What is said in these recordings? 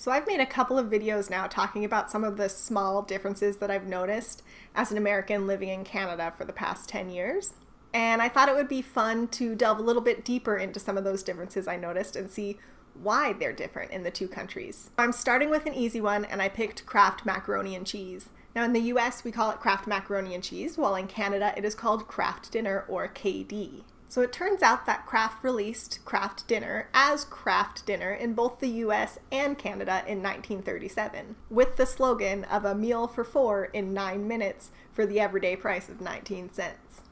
So I've made a couple of videos now talking about some of the small differences that I've noticed as an American living in Canada for the past 10 years. And I thought it would be fun to delve a little bit deeper into some of those differences I noticed and see why they're different in the two countries. I'm starting with an easy one, and I picked Kraft Macaroni and Cheese. Now in the US we call it Kraft Macaroni and Cheese, while in Canada it is called Kraft Dinner, or KD. So it turns out that Kraft released Kraft Dinner as Kraft Dinner in both the US and Canada in 1937, with the slogan of a meal for four in 9 minutes for the everyday price of 19 cents.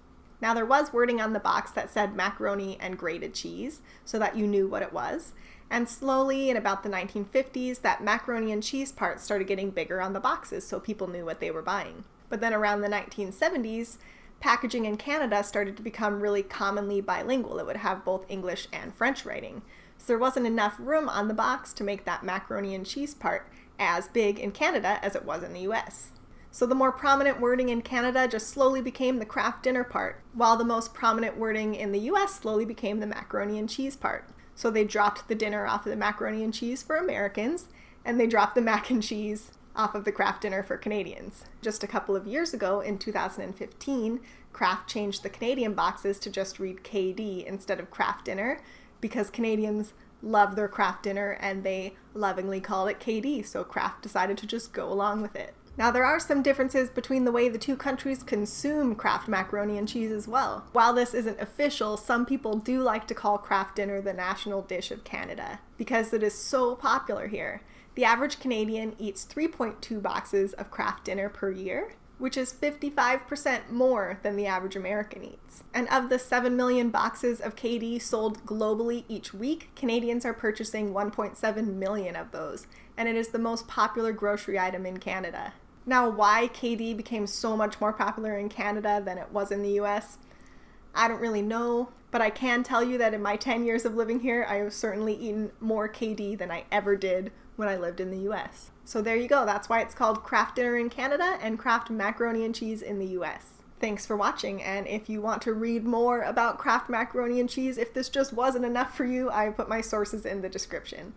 Now there was wording on the box that said macaroni and grated cheese, so that you knew what it was. And slowly, in about the 1950s, that macaroni and cheese part started getting bigger on the boxes so people knew what they were buying. But then around the 1970s, packaging in Canada started to become really commonly bilingual. It would have both English and French writing. So there wasn't enough room on the box to make that macaroni and cheese part as big in Canada as it was in the US. So the more prominent wording in Canada just slowly became the Kraft Dinner part, while the most prominent wording in the US slowly became the macaroni and cheese part. So they dropped the dinner off of the macaroni and cheese for Americans, and they dropped the mac and cheese off of the Kraft Dinner for Canadians. Just a couple of years ago, in 2015, Kraft changed the Canadian boxes to just read KD instead of Kraft Dinner, because Canadians love their Kraft Dinner and they lovingly call it KD, so Kraft decided to just go along with it. Now there are some differences between the way the two countries consume Kraft macaroni and cheese as well. While this isn't official, some people do like to call Kraft Dinner the national dish of Canada because it is so popular here. The average Canadian eats 3.2 boxes of Kraft Dinner per year, which is 55% more than the average American eats. And of the 7 million boxes of KD sold globally each week, Canadians are purchasing 1.7 million of those, and it is the most popular grocery item in Canada. Now, why KD became so much more popular in Canada than it was in the US, I don't really know, but I can tell you that in my 10 years of living here, I have certainly eaten more KD than I ever did when I lived in the US. So there you go, that's why it's called Kraft Dinner in Canada and Kraft Macaroni and Cheese in the US. Thanks for watching, and if you want to read more about Kraft Macaroni and Cheese, if this just wasn't enough for you, I put my sources in the description.